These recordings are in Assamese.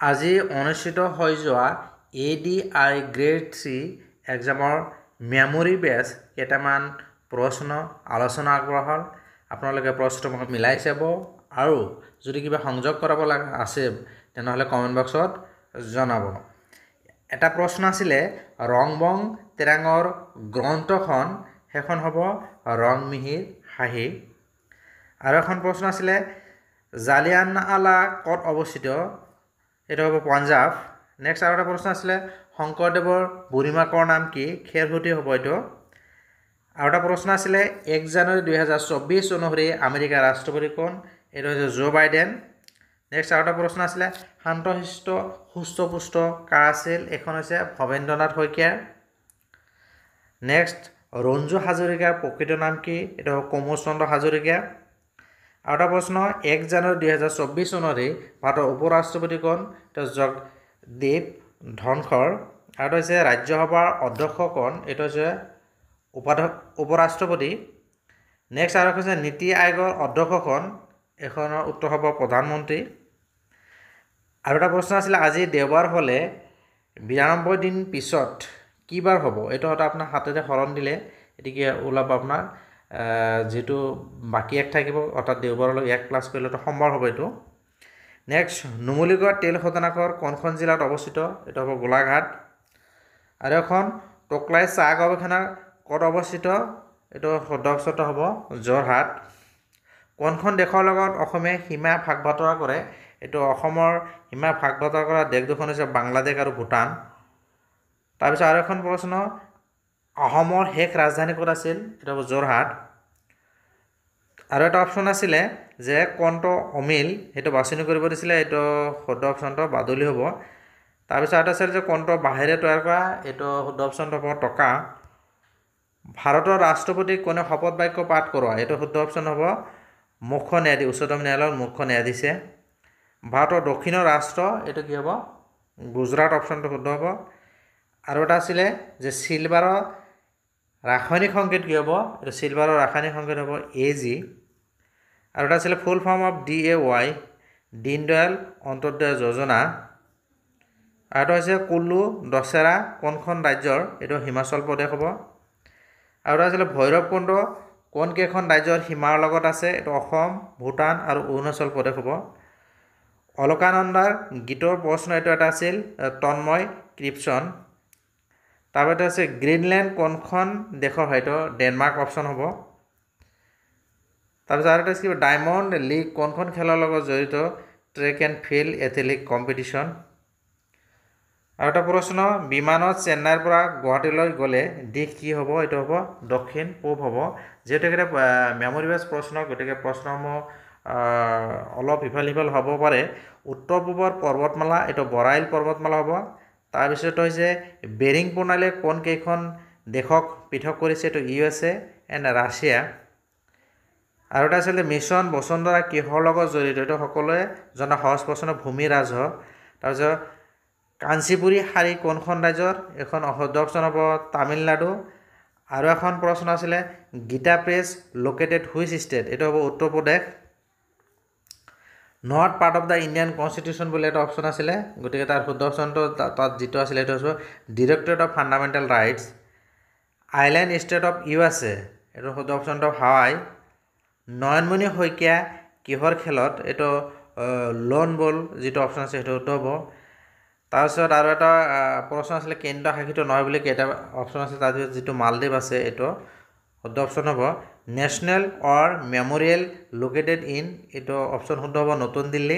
আজি অনুষ্ঠিত হৈ যোৱা ADI গ্ৰেড 3 এক্সামৰ মেমৰি বেছ কেইটামান প্ৰশ্ন আলোচনা আগবঢ়া হ'ল। আপোনালোকে প্ৰশ্নসমূহ মিলাই চাব আৰু যদি কিবা সংযোগ কৰাব আছে তেনেহ'লে কমেণ্ট বক্সত জনাব। এটা প্ৰশ্ন আছিলে ৰংবং তেৰাঙৰ গ্ৰন্থখন, সেইখন হ'ব ৰং মিহিৰ হাঁহি। আৰু এখন প্ৰশ্ন আছিলে জালিয়ানৱালা ক'ত অৱস্থিত, এইটো হ'ব পঞ্জাৱ। নেক্সট আৰু এটা প্ৰশ্ন আছিলে শংকৰদেৱৰ বুঢ়ীমাকৰ নাম কি, খেৰসুঁতি হ'ব এইটো। আৰু এটা প্ৰশ্ন আছিলে 1 জানুৱাৰী 2024 অনুসৰি আমেৰিকাৰ ৰাষ্ট্ৰপতি কোন, এইটো হৈছে জো বাইডেন। নেক্সট আৰু এটা প্ৰশ্ন আছিলে শান্তশিষ্ট সুস্থপুষ্ট কাৰ আছিল, এইখন হৈছে ভৱেন্দ্ৰনাথ শইকীয়াৰ। নেক্সট ৰঞ্জু হাজৰিকাৰ প্ৰকৃত নাম কি, এইটো হ'ব কমল চন্দ্ৰ হাজৰিকা। আৰু এটা প্ৰশ্ন 1 জানুৱাৰী 2024 অনুসৰি ভাৰতৰ উপৰাষ্ট্ৰপতি কোন, এইটো জগদীপ ধনখৰ। আৰু এটা হৈছে ৰাজ্যসভাৰ অধ্যক্ষ কোন, এইটো হৈছে উপৰাষ্ট্ৰপতি। নেক্সট আৰু হৈছে নীতি আয়োগৰ অধ্যক্ষ কোন, এইখনৰ উত্তৰ হ'ব প্ৰধানমন্ত্ৰী। আৰু এটা প্ৰশ্ন আছিলে আজি দেওবাৰ হ'লে 92 দিন পিছত কি বাৰ হ'ব, এইটো হয়তো আপোনাৰ হাতেৰে হৰণ দিলে এটিকে ওলাব আপোনাৰ যিটো বাকী এক থাকিব, অৰ্থাৎ দেওবাৰলৈ 1 প্লাছ কৰিলে সোমবাৰ হ'ব এইটো। নেক্সট নুমলীগড় তেল শোধনাগাৰ কোনখন জিলাত অৱস্থিত, এইটো হ'ব গোলাঘাট। আৰু এখন টকলাই চাহ গৱেষণা ক'ত অৱস্থিত, এইটো শুদ্ধ অপচনটো হ'ব যোৰহাট। কোনখন দেশৰ লগত অসমে সীমা ভাগ বাতৰা কৰে, এইটো অসমৰ সীমা ভাগ বাতৰা কৰা দেশ দুখন হৈছে বাংলাদেশ আৰু ভূটান। তাৰপিছত আৰু এখন প্ৰশ্ন অসমৰ শেষ ৰাজধানী ক'ত আছিল, এইটো হ'ব যোৰহাট। আৰু এটা অপশ্যন আছিলে যে কোনটো অমিল, সেইটো বাছনি কৰিব দিছিলে, এইটো শুদ্ধ অপশ্যনটো বাদুলি হ'ব। তাৰপিছত এটা আছিল যে কোনটো বাঁহেৰে তৈয়াৰ কৰা, এইটো শুদ্ধ অপশ্যনটো হ'ব টকা। ভাৰতৰ ৰাষ্ট্ৰপতিক কোনে শপত বাক্য পাঠ কৰোৱা, এইটো শুদ্ধ অপশ্যন হ'ব মুখ্য ন্যায়াধীশ, উচ্চতম ন্যায়ালয়ৰ মুখ্য ন্যায়াধীশে। ভাৰতৰ দক্ষিণৰ ৰাষ্ট্ৰ, এইটো কি হ'ব গুজৰাট, অপশ্যনটো শুদ্ধ হ'ব। আৰু এটা আছিলে যে চিলভাৰৰ ৰাসায়নিক সংকেত কি হ'ব, এইটো চিলভাৰৰ ৰাসায়নিক সংকেত হ'ব AG। আৰু এটা আছিলে full form of DAY, Deendayal Antyodaya Yojana. আৰু এটা হৈছে কুল্লু দছেৰা কোনখন ৰাজ্যৰ, এইটো হিমাচল প্ৰদেশ হ'ব। আৰু এটা আছিলে ভৈৰৱকুণ্ড কোন কেইখন ৰাজ্যৰ সীমাৰ লগত আছে, এইটো অসম, ভূটান আৰু অৰুণাচল প্ৰদেশ হ'ব। অলকানন্দাৰ গীতৰ প্ৰশ্ন এইটো এটা আছিল তন্ময় কৃষ্ণ। তাৰপিছত আছে গ্ৰীণলেণ্ড কোনখন দেশৰ হয়, এইটো ডেনমাৰ্ক, অপশ্যন হ'ব। তাৰপিছত আৰু এটা কি ডায়মণ্ড লীগ কোনখন খেলৰ লগত জড়িত, track and field athletic competition. আৰু এটা প্ৰশ্ন বিমানত চেন্নাইৰ পৰা গুৱাহাটীলৈ গ'লে দিশ কি হ'ব, এইটো হ'ব দক্ষিণ পূব হ'ব। যিহেতু এটা মেমৰি বেছ প্ৰশ্ন, গতিকে প্ৰশ্নসমূহ অলপ ইফাল সিফাল হ'ব পাৰে। উত্তৰ পূবৰ পৰ্বতমালা, এইটো বৰাইল পৰ্বতমালা হ'ব। তাৰপিছত হৈছে বেৰিং প্ৰণালীয়ে কোন কেইখন দেশক পৃথক কৰিছে, এইটো USA এণ্ড ৰাছিয়া। আৰু এটা আছিলে মিছন বসুন্ধৰা কিহৰ লগত জড়িত, এইটো সকলোৱে জনা সহজ প্ৰশ্ন ভূমি ৰাজহ। তাৰপিছত কাঞ্চীপুৰী শাৰী কোনখন ৰাজ্যৰ, এখন শুদ্ধ অপশ্যন হ'ব তামিলনাডু। আৰু এখন প্ৰশ্ন আছিলে Gita press located which state, এইটো হ'ব Uttar Pradesh. Not part of the Indian constitution বুলি এটা অপশ্যন আছিলে, গতিকে তাৰ শুদ্ধ অপশ্যনটো তাত যিটো আছিলে এইটো হৈছে directorate of fundamental rights. Island state of USA, এইটো শুদ্ধ অপশ্যনটো হাৱাই। নয়নমণি শইকীয়া কিহৰ খেলত, এইটো লন বল যিটো অপশ্যন আছে সেইটো শুদ্ধ হ'ব। তাৰপিছত আৰু এটা প্ৰশ্ন আছিলে কেন্দ্ৰ শাসিত নহয় বুলি কেইটা অপশ্যন আছে, তাৰ ভিতৰত যিটো মালদ্বীপ আছে এইটো শুদ্ধ অপশ্যন হ'ব। National war memorial located in, এইটো অপশ্যন শুদ্ধ হ'ব নতুন দিল্লী।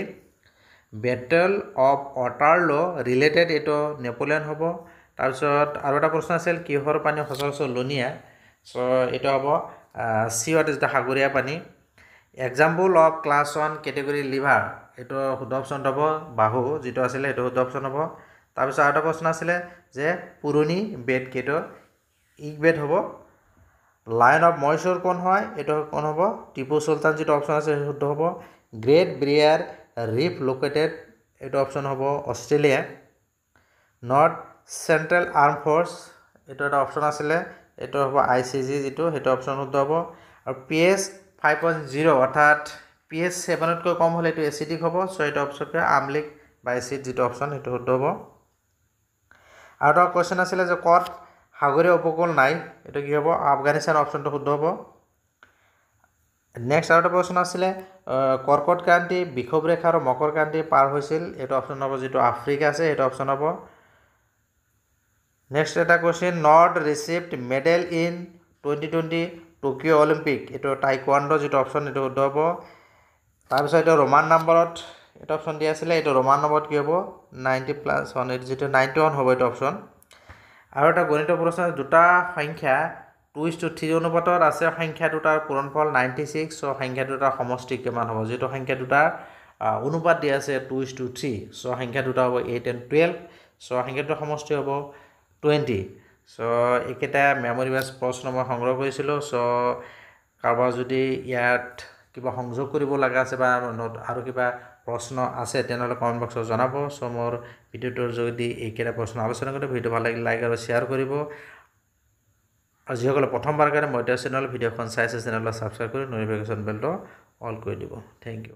বেটেল অফ ৱাটাৰলো ৰিলেটেড, এইটো নেপোলিয়ন হ'ব। তাৰপিছত আৰু এটা প্ৰশ্ন আছিল কিহৰ পানী সচৰাচৰ লুণীয়া, এইটো হ'ব C-ৱাটাৰ, যিটো সাগৰীয় পানী। Example of class 1 category liver, এইটো শুদ্ধ অপশ্যন হ'ব বাহু, যিটো আছিলে সেইটো শুদ্ধ অপশ্যন হ'ব। তাৰপিছত আৰু এটা প্ৰশ্ন আছিলে যে পুৰণি বেদ কেইটো, ইক বেদ হ'ব। লায়ন অফ মহীশূৰ কোন হয়, এইটো কোন হ'ব টিপু চুলতান, যিটো অপশ্যন আছে সেইটো শুদ্ধ হ'ব। গ্ৰেট ব্ৰিয়াৰ ৰিফ লোকেটেড, এইটো অপশ্যন হ'ব Australia. North central arm force, এইটো এটা অপশ্যন আছিলে, এইটো হ'ব ICG, যিটো সেইটো অপশ্যন শুদ্ধ হ'ব। আৰু PS 5.0 অৰ্থাৎ PS 7তকৈ কম হ'লে এইটো এচিডিক হ'ব, চ' এইটো অপশ্যনটো আমলিক বাই চিত যিটো অপশ্যন সেইটো শুদ্ধ হ'ব আৰু এটা কুৱেশ্যন আছিলে যে ক'ত সাগৰীয় উপকূল নাই এইটো কি হ'ব আফগানিস্তান অপশ্যনটো শুদ্ধ হ'ব নেক্সট আৰু এটা প্ৰশ্ন আছিলে কৰ্কট ক্ৰান্তি বিষুৱ ৰেখা আৰু মকৰ ক্ৰান্তি পাৰ হৈছিল এইটো অপশ্যন হ'ব যিটো আফ্ৰিকা আছে সেইটো অপশ্যন হ'ব নেক্সট এটা question north received medal in 2020 Tokyo' Olympic এইটো টাইকোৱাণ্ডো যিটো অপশ্যন এইটো শুদ্ধ হ'ব তাৰপিছত এইটো ৰোমান নম্বৰত এইটো অপশ্যন দিয়া আছিলে এইটো ৰোমান নম্বৰত কি হ'ব 90+1 এইটো যিটো 91 হ'ব এইটো অপশ্যন আৰু এটা গণিত প্ৰশ্ন দুটা সংখ্যা 2:3 অনুপাতত আছে সংখ্যা দুটাৰ পূৰণফল 96 চ' সংখ্যা দুটাৰ সমষ্টি কিমান হ'ব যিটো সংখ্যা দুটাৰ অনুপাত দিয়া আছে 2:3 চ' সংখ্যা দুটা হ'ব 8 and 12 চ' সংখ্যা দুটাৰ সমষ্টি হ'ব 20 চ' এইকেইটা মেমৰি বেছ প্ৰশ্ন মই সংগ্ৰহ কৰিছিলোঁ চ' কাৰোবাৰ যদি ইয়াত কিবা সংযোগ কৰিব লগা আছে বা আৰু কিবা প্ৰশ্ন আছে তেনেহ'লে কমেণ্ট বক্সত জনাব চ' মোৰ ভিডিঅ'টোৰ যদি এইকেইটা প্ৰশ্ন আলোচনা কৰি ভিডিঅ' ভাল লাগিলে লাইক আৰু শ্বেয়াৰ কৰিব আৰু যিসকলে প্ৰথমবাৰ কাৰণে মই চেনেল ভিডিঅ'খন চাইছে চেনেলটো ছাবস্ক্ৰাইব কৰি নটিফিকেশ্যন বেলটো অল কৰি দিব থেংক ইউ